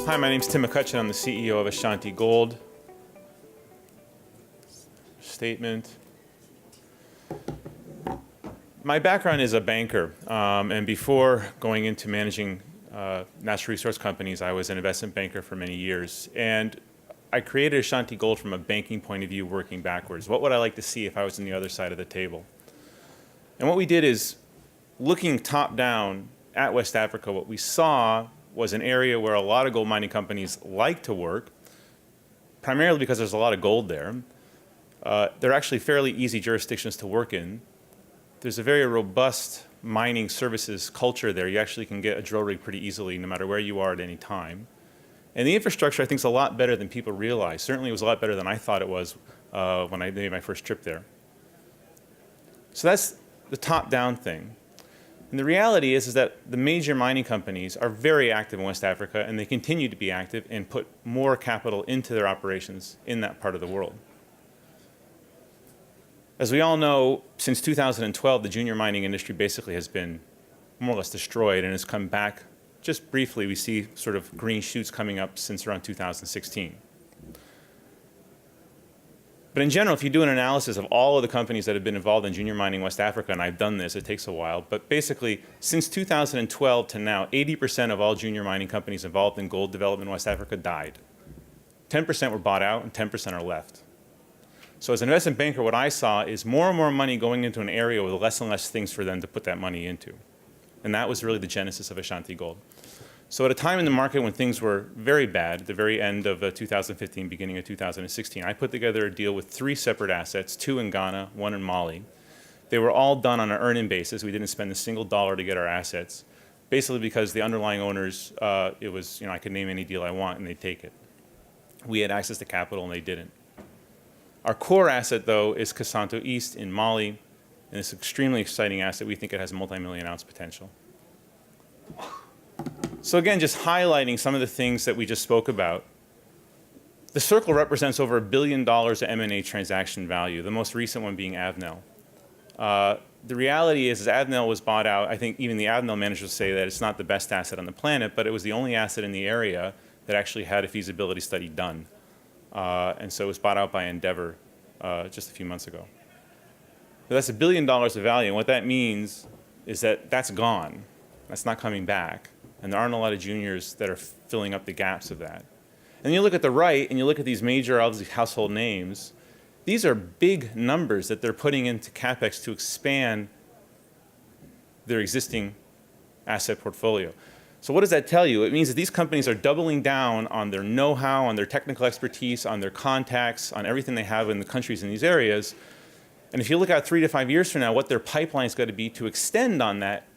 Hi, my name's Tim McCutcheon. I'm the CEO of Ashanti Gold. Statement. My background is a banker, and before going into managing natural resource companies, I was an investment banker for many years. And I created Ashanti Gold from a banking point of view, working backwards. What would I like to see if I was on the other side of the table? And what we did is, looking top down at West Africa, what we saw was an area where a lot of gold mining companies like to work, primarily because there's a lot of gold there. They're actually fairly easy jurisdictions to work in. There's a very robust mining services culture there. You actually can get a drill rig pretty easily no matter where you are at any time. And the infrastructure, I think, is a lot better than people realize. Certainly it was a lot better than I thought it was when I made my first trip there. So that's the top-down thing. And the reality is that the major mining companies are very active in West Africa, and they continue to be active and put more capital into their operations in that part of the world. As we all know, since 2012, the junior mining industry basically has been more or less destroyed and has come back. Just briefly, we see sort of green shoots coming up since around 2016. But in general, if you do an analysis of all of the companies that have been involved in junior mining in West Africa, and I've done this, it takes a while, but basically, since 2012 to now, 80% of all junior mining companies involved in gold development in West Africa died. 10% were bought out and 10% are left. So as an investment banker, what I saw is more and more money going into an area with less and less things for them to put that money into. And that was really the genesis of Ashanti Gold. So at a time in the market when things were very bad, at the very end of 2015, beginning of 2016, I put together a deal with 3 separate assets, 2 in Ghana, 1 in Mali. They were all done on an earn-in basis. We didn't spend a single dollar to get our assets, basically because the underlying owners, it was, I could name any deal I want and they'd take it. We had access to capital and they didn't. Our core asset, though, is Kasanto East in Mali, and it's an extremely exciting asset. We think it has multi-million ounce potential. So again, just highlighting some of the things that we just spoke about. The circle represents over $1 billion of M&A transaction value, the most recent one being Avnel. The reality is Avnel was bought out. I think even the Avnel managers say that it's not the best asset on the planet, but it was the only asset in the area that actually had a feasibility study done. And so it was bought out by Endeavor just a few months ago. But that's $1 billion of value, and what that means is that that's gone. That's not coming back. And there aren't a lot of juniors that are filling up the gaps of that. And you look at the right, and you look at these major household names. These are big numbers that they're putting into capex to expand their existing asset portfolio. So what does that tell you? It means that these companies are doubling down on their know-how, on their technical expertise, on their contacts, on everything they have in the countries in these areas. And if you look out 3 to 5 years from now, what their pipeline is going to be to extend on that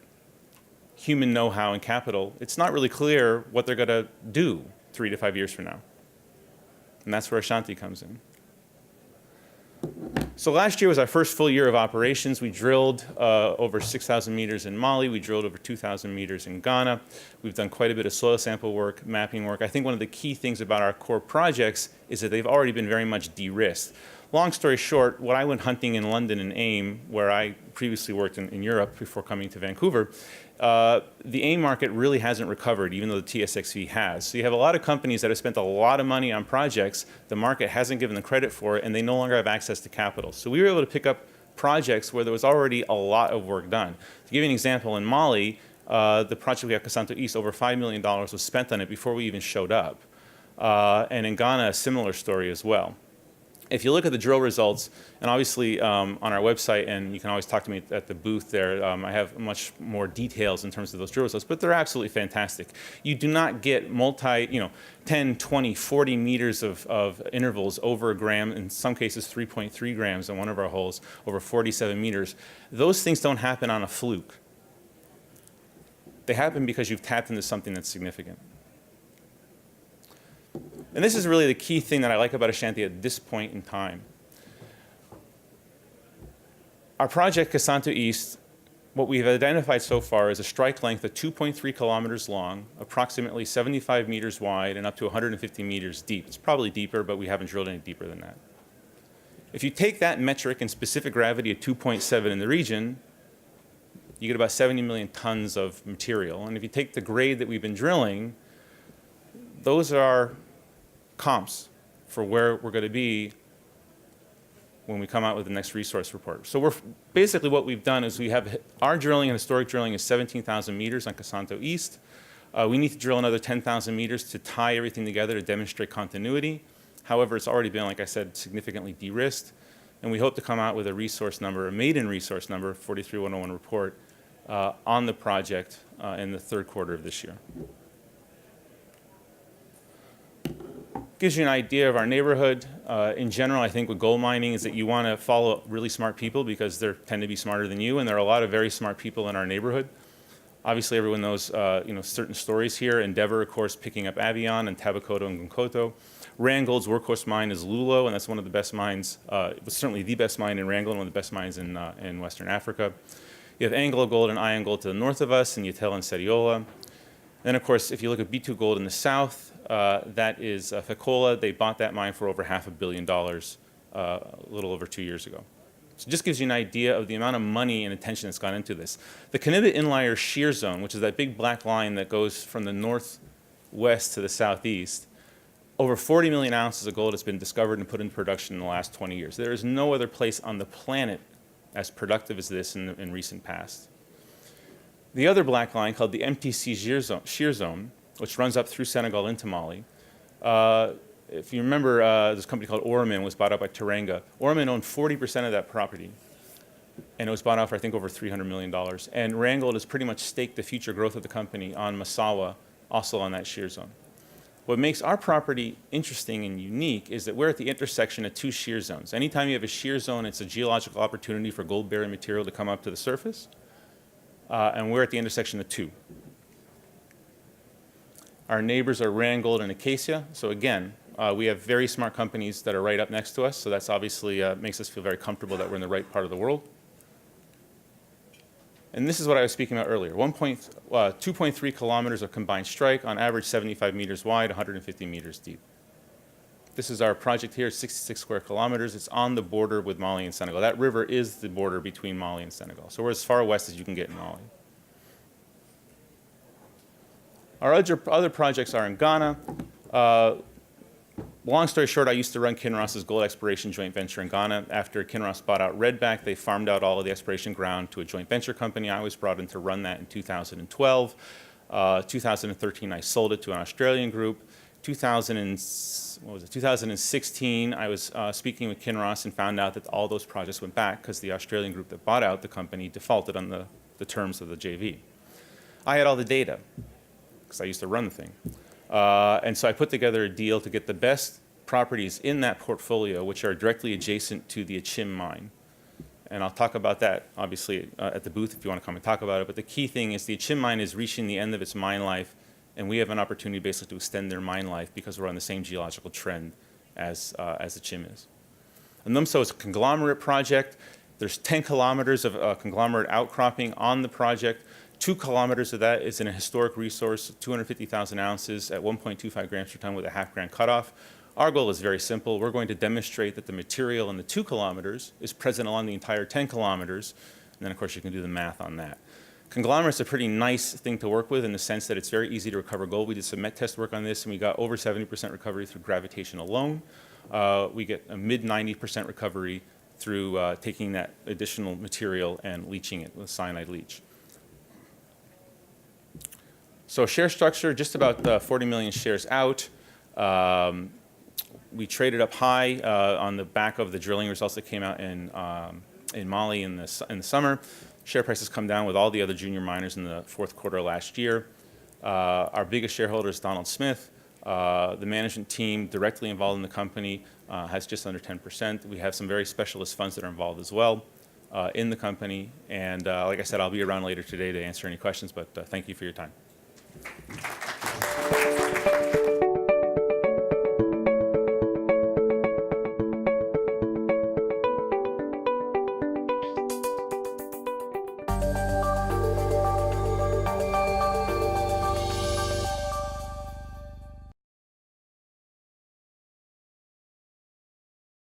human know-how and capital, it's not really clear what they're going to do 3 to 5 years from now. And that's where Ashanti comes in. So last year was our first full year of operations. We drilled over 6,000 meters in Mali. We drilled over 2,000 meters in Ghana. We've done quite a bit of soil sample work, mapping work. I think one of the key things about our core projects is that they've already been very much de-risked. Long story short, when I went hunting in London and AIM, where I previously worked in Europe before coming to Vancouver, the AIM market really hasn't recovered, even though the TSXV has. So you have a lot of companies that have spent a lot of money on projects. The market hasn't given them credit for it, and they no longer have access to capital. So we were able to pick up projects where there was already a lot of work done. To give you an example, in Mali, the project we have, Kasanto East, over $5 million was spent on it before we even showed up. And in Ghana, a similar story as well. If you look at the drill results, and obviously on our website, and you can always talk to me at the booth there, I have much more details in terms of those drill results, but they're absolutely fantastic. You do not get 10, 20, 40 meters of intervals over a gram, in some cases 3.3 grams on one of our holes, over 47 meters. Those things don't happen on a fluke. They happen because you've tapped into something that's significant. And this is really the key thing that I like about Ashanti at this point in time. Our project, Kasanto East, what we've identified so far is a strike length of 2.3 kilometers long, approximately 75 meters wide, and up to 150 meters deep. It's probably deeper, but we haven't drilled any deeper than that. If you take that metric and specific gravity of 2.7 in the region, you get about 70 million tons of material. And if you take the grade that we've been drilling, those are our comps for where we're going to be when we come out with the next resource report. So basically what we've done is we have our drilling and historic drilling is 17,000 meters on Casanto East. We need to drill another 10,000 meters to tie everything together to demonstrate continuity. However, it's already been, like I said, significantly de-risked. And we hope to come out with a resource number, a maiden resource number, 43101 report, on the project in the third quarter of this year. Gives you an idea of our neighborhood. In general, I think with gold mining is that you want to follow really smart people because they tend to be smarter than you, and there are a lot of very smart people in our neighborhood. Obviously, everyone knows certain stories here. Endeavor, of course, picking up Avion and Tabakoto and Gunkoto. Randgold's workhorse mine is Lulo, and that's one of the best mines. It was certainly the best mine in Randgold, and one of the best mines in Western Africa. You have Anglo Gold and Iron Gold to the north of us, and Yatel and Seriola. Then, of course, if you look at B2 Gold in the south, that is Fekola. They bought that mine for over $500 million a little over 2 years ago. So it just gives you an idea of the amount of money and attention that's gone into this. The Kaniba Inlier Shear Zone, which is that big black line that goes from the northwest to the southeast, over 40 million ounces of gold has been discovered and put into production in the last 20 years. There is no other place on the planet as productive as this in recent past. The other black line, called the MTC Shear Zone, which runs up through Senegal into Mali. If you remember, this company called Oramin was bought out by Teranga. Oramin owned 40% of that property, and it was bought out for, I think, over $300 million. And Randgold has pretty much staked the future growth of the company on Massawa, also on that shear zone. What makes our property interesting and unique is that we're at the intersection of two shear zones. Anytime you have a shear zone, it's a geological opportunity for gold-bearing material to come up to the surface, and we're at the intersection of two. Our neighbors are Randgold and Acacia. So again, we have very smart companies that are right up next to us. So that's obviously makes us feel very comfortable that we're in the right part of the world. And this is what I was speaking about earlier. 2.3 kilometers of combined strike, on average 75 meters wide, 150 meters deep. This is our project here, 66 square kilometers. It's on the border with Mali and Senegal. That river is the border between Mali and Senegal. So we're as far west as you can get in Mali. Our other projects are in Ghana. Long story short, I used to run Kinross's gold exploration joint venture in Ghana. After Kinross bought out Redback, they farmed out all of the exploration ground to a joint venture company. I was brought in to run that in 2012. 2013, I sold it to an Australian group. 2016, I was speaking with Kinross and found out that all those projects went back because the Australian group that bought out the company defaulted on the terms of the JV. I had all the data because I used to run the thing. And so I put together a deal to get the best properties in that portfolio, which are directly adjacent to the Achim mine. And I'll talk about that, obviously, at the booth if you want to come and talk about it. But the key thing is the Achim mine is reaching the end of its mine life, and we have an opportunity basically to extend their mine life because we're on the same geological trend as Achim is. Anumso is a conglomerate project. There's 10 kilometers of conglomerate outcropping on the project. 2 kilometers of that is in a historic resource, 250,000 ounces at 1.25 grams per ton with a half-gram cutoff. Our goal is very simple. We're going to demonstrate that the material in the 2 kilometers is present along the entire 10 kilometers, and then, of course, you can do the math on that. Conglomerate's a pretty nice thing to work with in the sense that it's very easy to recover gold. We did some met test work on this, and we got over 70% recovery through gravitation alone. We get a mid-90% recovery through taking that additional material and leaching it with cyanide leach. So share structure, just about 40 million shares out. We traded up high on the back of the drilling results that came out in Mali in the summer. Share prices come down with all the other junior miners in the fourth quarter last year. Our biggest shareholder is Donald Smith. The management team directly involved in the company has just under 10%. We have some very specialist funds that are involved as well in the company. And like I said, I'll be around later today to answer any questions, but thank you for your time.